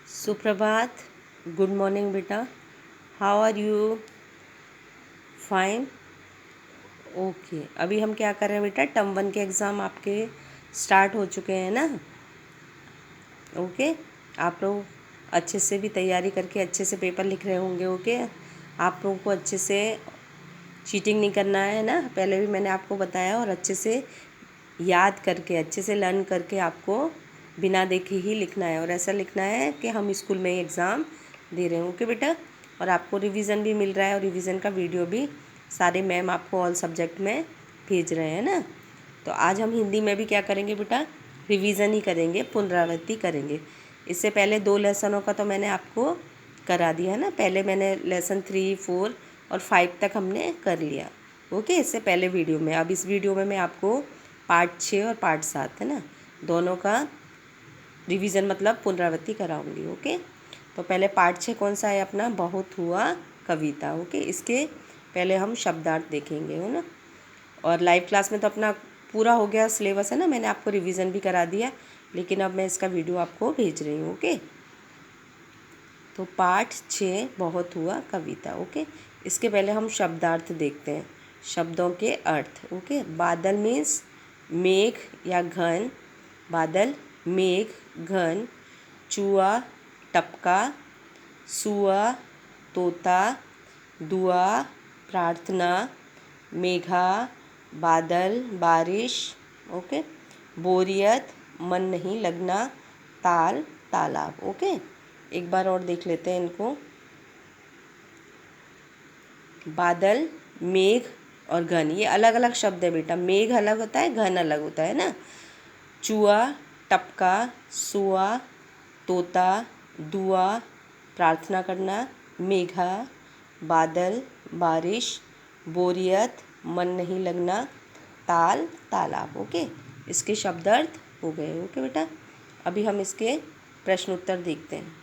सुप्रभात, good morning बेटा। How are you? Fine. Okay, अभी हम क्या कर रहे हैं बेटा? टर्म 1 के एग्ज़ाम आपके स्टार्ट हो चुके हैं ना। ओके, आप लोग अच्छे से भी तैयारी करके अच्छे से पेपर लिख रहे होंगे। ओके, आप लोगों को अच्छे से चीटिंग नहीं करना है ना, पहले भी मैंने आपको बताया। और अच्छे से याद करके अच्छे से लर्न करके आपको बिना देखे ही लिखना है, और ऐसा लिखना है कि हम स्कूल में ही एग्ज़ाम दे रहे हैं। ओके बेटा, और आपको रिवीजन भी मिल रहा है, और रिवीजन का वीडियो भी सारे मैम आपको ऑल सब्जेक्ट में भेज रहे हैं ना। तो आज हम हिंदी में भी क्या करेंगे बेटा? रिवीजन ही करेंगे, पुनरावृत्ति करेंगे। इससे पहले 2 लेसनों का तो मैंने आपको करा दिया है ना। पहले मैंने लेसन 3, 4 और 5 तक हमने कर लिया। ओके, इससे पहले वीडियो में। अब इस वीडियो में मैं आपको पार्ट 6 और पार्ट 7 है ना, दोनों का रिवीजन मतलब पुनरावृत्ति कराऊंगी। ओके, तो पहले पार्ट 6 कौन सा है अपना? बहुत हुआ कविता। ओके, इसके पहले हम शब्दार्थ देखेंगे है ना। और लाइव क्लास में तो अपना पूरा हो गया सिलेबस है ना, मैंने आपको रिवीजन भी करा दिया, लेकिन अब मैं इसका वीडियो आपको भेज रही हूँ। ओके, तो पार्ट 6 बहुत हुआ कविता। ओके, इसके पहले हम शब्दार्थ देखते हैं, शब्दों के अर्थ। ओके, बादल मीन्स मेघ या घन, बादल, मेघ, घन, चूहा, टपका, सुआ, तोता, दुआ, प्रार्थना, मेघा, बादल, बारिश। ओके, बोरियत, मन नहीं लगना, ताल, तालाब। ओके, एक बार और देख लेते हैं इनको। बादल, मेघ और घन, ये अलग अलग शब्द है बेटा। मेघ अलग होता है, घन अलग होता है ना। चूहा, टपका, सुआ, तोता, दुआ, प्रार्थना करना, मेघा, बादल, बारिश, बोरियत, मन नहीं लगना, ताल, तालाब। ओके, इसके शब्दार्थ हो गए। ओके बेटा, अभी हम इसके प्रश्न उत्तर देखते हैं।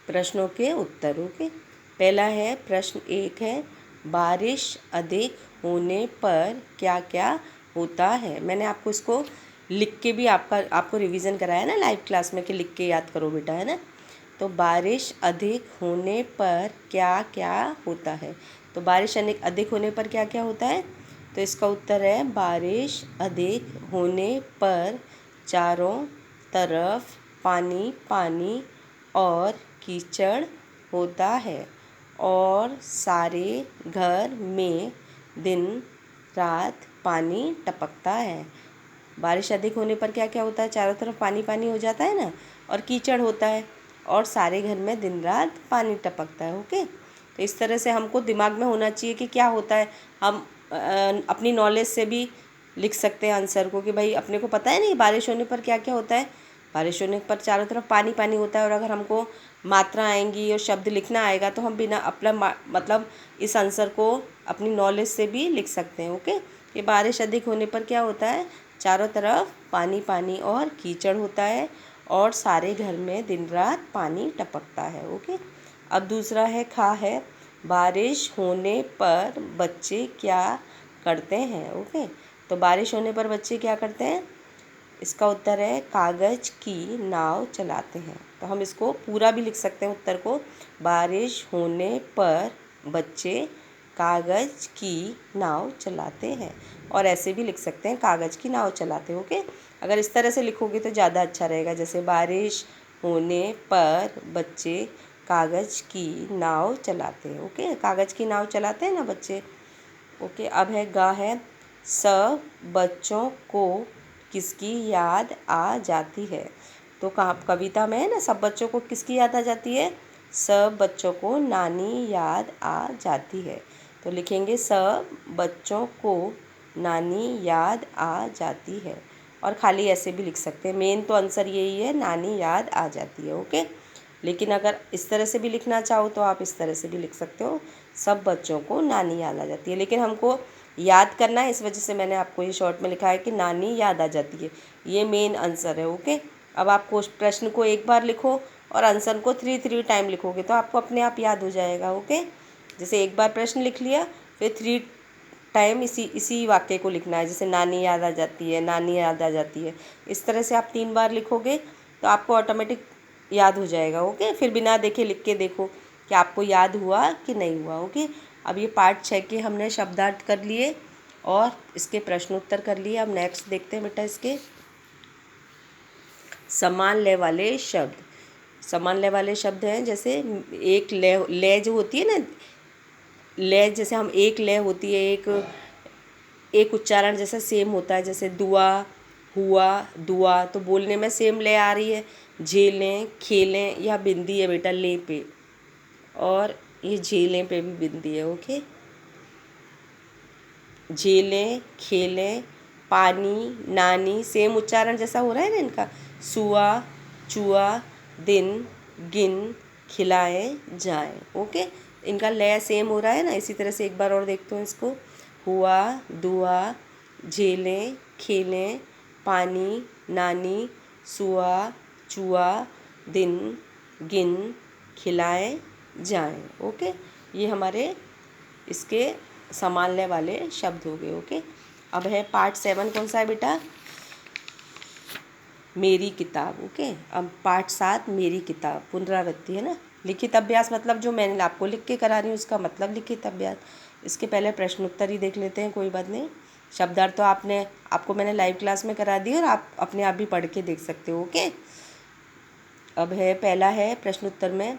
प्रश्नों के उत्तर। ओके, पहला है, प्रश्न 1 है, बारिश अधिक होने पर क्या क्या होता है? मैंने आपको इसको लिख के भी आपको रिवीजन कराया ना लाइव क्लास में कि लिख के याद करो बेटा, है ना। तो बारिश अधिक होने पर क्या क्या होता है? तो बारिश अधिक होने पर क्या क्या होता है? तो इसका उत्तर है, बारिश अधिक होने पर चारों तरफ पानी पानी और कीचड़ होता है, और सारे घर में दिन रात पानी टपकता है। बारिश अधिक होने पर क्या क्या होता है? चारों तरफ पानी पानी हो जाता है ना, और कीचड़ होता है, और सारे घर में दिन रात पानी टपकता है। ओके, तो इस तरह से हमको दिमाग में होना चाहिए कि क्या होता है। हम अपनी नॉलेज से भी लिख सकते हैं आंसर को, कि भाई अपने को पता है नहीं बारिश होने पर क्या क्या होता है। बारिश होने पर चारों तरफ पानी पानी होता है, और अगर हमको मात्रा आएंगी और शब्द लिखना आएगा तो हम बिना अपना मतलब इस आंसर को अपनी नॉलेज से भी लिख सकते हैं। ओके, कि बारिश अधिक होने पर क्या होता है? चारों तरफ पानी पानी और कीचड़ होता है, और सारे घर में दिन रात पानी टपकता है। ओके, अब दूसरा है, खा है, बारिश होने पर बच्चे क्या करते हैं? ओके, तो बारिश होने पर बच्चे क्या करते हैं? इसका उत्तर है, कागज़ की नाव चलाते हैं। तो हम इसको पूरा भी लिख सकते हैं उत्तर को, बारिश होने पर बच्चे कागज़ की नाव चलाते हैं, और ऐसे भी लिख सकते हैं, कागज़ की नाव चलाते। ओके, अगर इस तरह से लिखोगे तो ज़्यादा अच्छा रहेगा, जैसे बारिश होने पर बच्चे कागज़ की नाव चलाते हैं। ओके, कागज़ की नाव चलाते हैं ना बच्चे। ओके, अब है, गा है, सब बच्चों को किसकी याद आ जाती है? तो कविता में है ना, सब बच्चों को किसकी याद आ जाती है? सब बच्चों को नानी याद आ जाती है। तो लिखेंगे, सब बच्चों को नानी याद आ जाती है, और खाली ऐसे भी लिख सकते हैं। मेन तो आंसर यही है, नानी याद आ जाती है। ओके, लेकिन अगर इस तरह से भी लिखना चाहो तो आप इस तरह से भी लिख सकते हो, सब बच्चों को नानी याद आ जाती है। लेकिन हमको याद करना है, इस वजह से मैंने आपको ये शॉर्ट में लिखा है कि नानी याद आ जाती है, ये मेन आंसर है। ओके, अब आपको प्रश्न को एक बार लिखो और आंसर को 3 टाइम लिखोगे तो आपको अपने आप याद हो जाएगा। ओके, जैसे एक बार प्रश्न लिख लिया, फिर 3 टाइम इसी वाक्य को लिखना है, जैसे नानी याद आ जाती है, नानी याद आ जाती है। इस तरह से आप 3 बार लिखोगे तो आपको ऑटोमेटिक याद हो जाएगा। ओके, फिर बिना देखे लिख के देखो कि आपको याद हुआ कि नहीं हुआ। ओके, अब ये पार्ट 6 के हमने शब्दार्थ कर लिए और इसके प्रश्नोत्तर कर लिए। अब नेक्स्ट देखते हैं बेटा इसके समान लय वाले शब्द। समान लय वाले शब्द हैं जैसे एक लय, लय जो होती है ना, लय जैसे हम एक लय होती है, एक उच्चारण जैसे सेम होता है, जैसे दुआ, हुआ, दुआ, तो बोलने में सेम लय आ रही है। झेलें, खेलें, यह बिंदी है बेटा ले पे, और ये झेलें पे भी बिंदी है। ओके, झेलें, खेलें, पानी, नानी, सेम उच्चारण जैसा हो रहा है ना इनका। सुआ, चुआ, दिन, गिन, खिलाए, जाए। ओके, इनका लय सेम हो रहा है ना। इसी तरह से एक बार और देखते हैं इसको। हुआ, दुआ, झेलें, खेलें, पानी, नानी, सुआ, चुआ, दिन, गिन, खिलाए, जाएं। ओके, ये हमारे इसके समानने वाले शब्द हो गए। ओके, अब है पार्ट 7। कौन सा है बेटा? मेरी किताब। ओके, अब पार्ट 7 मेरी किताब, पुनरावृत्ति है ना। लिखित अभ्यास मतलब जो मैंने आपको लिख के करा रही हूँ उसका मतलब लिखित अभ्यास। इसके पहले प्रश्नोत्तर ही देख लेते हैं, कोई बात नहीं। शब्दार्थ तो आपको मैंने लाइव क्लास में करा दी और आप अपने आप भी पढ़ के देख सकते हो। ओके, अब है पहला है प्रश्नोत्तर में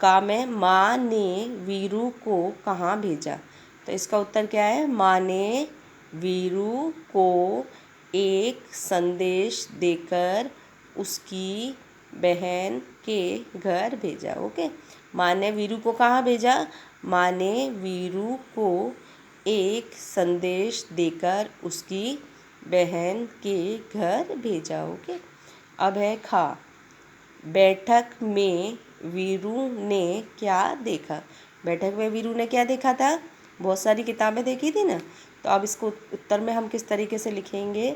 का में माँ ने वीरू को कहाँ भेजा। तो इसका उत्तर क्या है? माँ ने वीरू को एक संदेश देकर उसकी बहन के घर भेजा। ओके, माँ ने वीरू को कहाँ भेजा? माँ ने वीरू को एक संदेश देकर उसकी बहन के घर भेजा। ओके, अब है खा। बैठक में वीरू ने क्या देखा। बैठक में वीरू ने क्या देखा था? बहुत सारी किताबें देखी थी ना। तो अब इसको उत्तर में हम किस तरीके से लिखेंगे?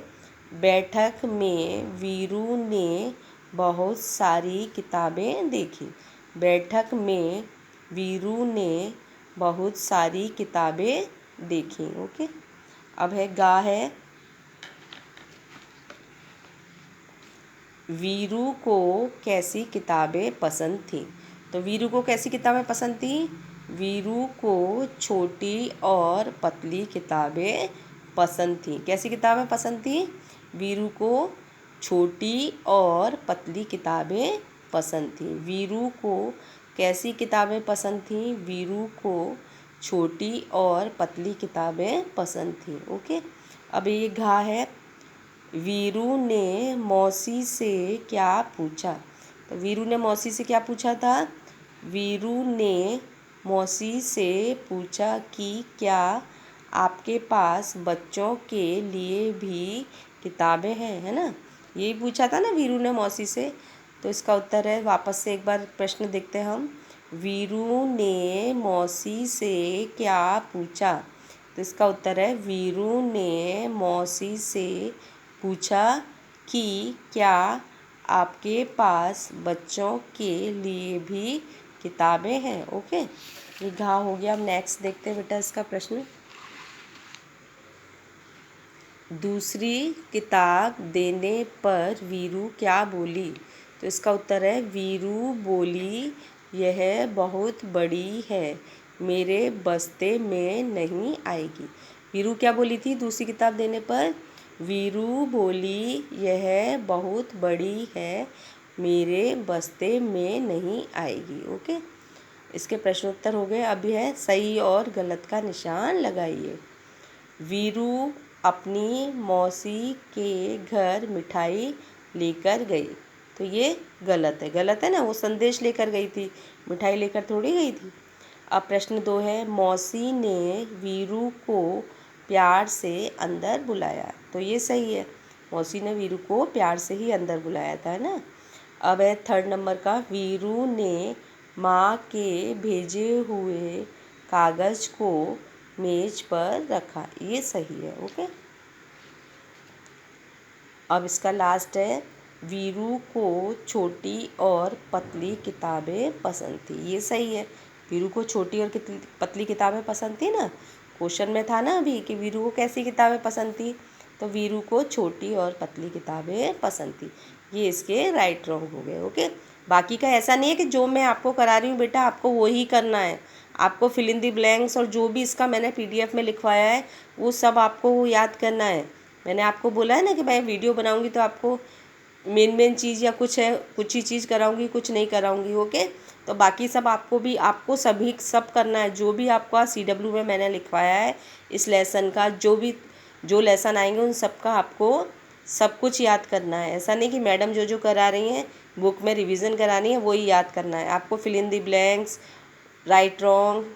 बैठक में वीरू ने बहुत सारी किताबें देखी। बैठक में वीरू ने बहुत सारी किताबें देखी। ओके, अब है गा है। वीरू को कैसी किताबें पसंद थीं। तो वीरू को कैसी किताबें पसंद थीं? वीरू को छोटी और पतली किताबें पसंद थीं। कैसी किताबें पसंद थीं? वीरू को छोटी और पतली किताबें पसंद थीं। वीरू को कैसी किताबें पसंद थीं? वीरू को छोटी और पतली किताबें पसंद थीं। ओके, अब ये घा है। वीरू ने मौसी से क्या पूछा। तो वीरू ने मौसी से क्या पूछा था? वीरू ने मौसी से पूछा कि क्या आपके पास बच्चों के लिए भी किताबें हैं, है ना। यही पूछा था ना वीरू ने मौसी से। तो इसका उत्तर है, वापस से एक बार प्रश्न देखते हैं हम। वीरू ने मौसी से क्या पूछा। तो इसका उत्तर है, वीरू ने मौसी से पूछा कि क्या आपके पास बच्चों के लिए भी किताबें हैं। ओके, ये घा हो गया। अब नेक्स्ट देखते हैं बेटा इसका प्रश्न। दूसरी किताब देने पर वीरू क्या बोली। तो इसका उत्तर है, वीरू बोली यह बहुत बड़ी है, मेरे बस्ते में नहीं आएगी। वीरू क्या बोली थी दूसरी किताब देने पर? वीरू बोली यह बहुत बड़ी है, मेरे बस्ते में नहीं आएगी। ओके, इसके प्रश्नोत्तर हो गए। अभी है सही और गलत का निशान लगाइए। वीरू अपनी मौसी के घर मिठाई लेकर गई। तो ये गलत है। गलत है ना, वो संदेश लेकर गई थी, मिठाई लेकर थोड़ी गई थी। अब प्रश्न 2 है, मौसी ने वीरू को प्यार से अंदर बुलाया। तो ये सही है, मौसी ने वीरू को प्यार से ही अंदर बुलाया था, है ना। अब है 3rd नंबर का, वीरू ने माँ के भेजे हुए कागज़ को मेज पर रखा। ये सही है। ओके, अब इसका लास्ट है, वीरू को छोटी और पतली किताबें पसंद थी। ये सही है, वीरू को छोटी और पतली किताबें पसंद थी ना। क्वेश्चन में था ना अभी कि वीरू को कैसी किताबें पसंद थी। तो वीरू को छोटी और पतली किताबें पसंद थी। ये इसके राइट रॉन्ग हो गए। ओके, बाकी का ऐसा नहीं है कि जो मैं आपको करा रही हूँ बेटा आपको वही करना है। आपको फिल इन दी ब्लैंक्स और जो भी इसका मैंने पीडीएफ में लिखवाया है वो सब आपको याद करना है। मैंने आपको बोला है ना कि मैं वीडियो बनाऊँगी तो आपको मेन चीज़ या कुछ है, कुछ ही चीज़ कराऊंगी, कुछ नहीं कराऊंगी। ओके, तो बाकी सब आपको सभी सब करना है। जो भी आपका CW में मैंने लिखवाया है इस लेसन का, जो लेसन आएंगे उन सब का आपको सब कुछ याद करना है। ऐसा नहीं कि मैडम जो करा रही हैं बुक में रिवीजन करानी है वही याद करना है। आपको fill in the blanks, right wrong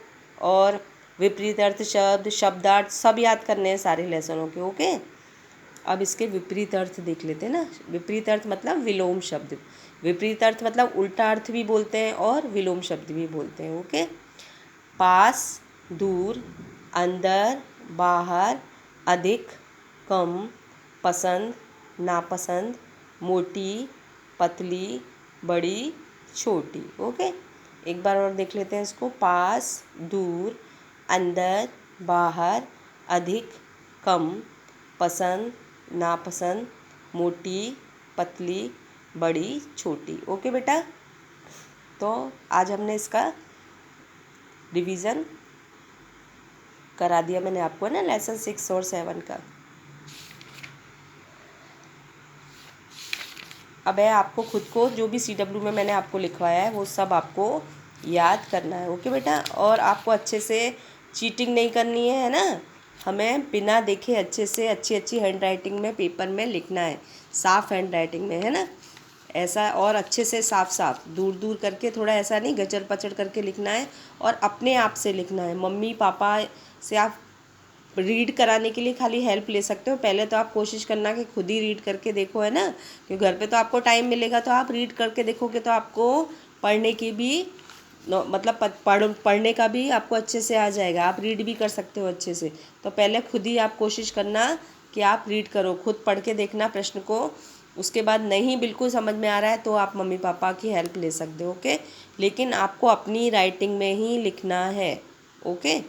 और विपरीत अर्थ शब्द, शब्दार्थ सब याद करने हैं सारे लेसनों के। ओके, अब इसके विपरीत अर्थ देख लेते हैं ना। विपरीत अर्थ मतलब विलोम शब्द। विपरीत अर्थ मतलब उल्टा अर्थ भी बोलते हैं और विलोम शब्द भी बोलते हैं। ओके, पास, दूर, अंदर, बाहर, अधिक, कम, पसंद, नापसंद, मोटी, पतली, बड़ी, छोटी। ओके, एक बार और देख लेते हैं इसको। पास, दूर, अंदर, बाहर, अधिक, कम, पसंद, नापसंद, मोटी, पतली, बड़ी, छोटी। ओके बेटा, तो आज हमने इसका रिवीजन करा दिया मैंने आपको ना, लेसन 6 और 7 का। अब है आपको खुद को जो भी CW में मैंने आपको लिखवाया है वो सब आपको याद करना है। ओके बेटा, और आपको अच्छे से चीटिंग नहीं करनी है ना। हमें बिना देखे अच्छे से अच्छी हैंड राइटिंग में पेपर में लिखना है, साफ़ हैंड राइटिंग में, है ना। ऐसा और अच्छे से साफ दूर दूर करके, थोड़ा ऐसा नहीं गचर पचड़ करके लिखना है और अपने आप से लिखना है। मम्मी पापा से आप रीड कराने के लिए खाली हेल्प ले सकते हो। पहले तो आप कोशिश करना कि खुद ही रीड करके देखो, है ना, क्योंकि घर पे तो आपको टाइम मिलेगा तो आप रीड करके देखोगे तो आपको पढ़ने की भी मतलब पढ़ने का भी आपको अच्छे से आ जाएगा। आप रीड भी कर सकते हो अच्छे से। तो पहले खुद ही आप कोशिश करना कि आप रीड करो, खुद पढ़ के देखना प्रश्न को। उसके बाद नहीं बिल्कुल समझ में आ रहा है तो आप मम्मी पापा की हेल्प ले सकते हो। ओके, लेकिन आपको अपनी राइटिंग में ही लिखना है। ओके,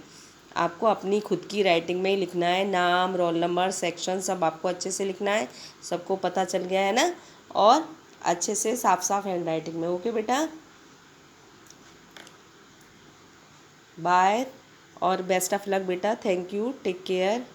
आपको अपनी खुद की राइटिंग में ही लिखना है। नाम, रोल नंबर, सेक्शन सब आपको अच्छे से लिखना है। सबको पता चल गया है ना, और अच्छे से साफ हैंड राइटिंग में। ओके बेटा, बाय और बेस्ट ऑफ लक बेटा। Thank you, take care.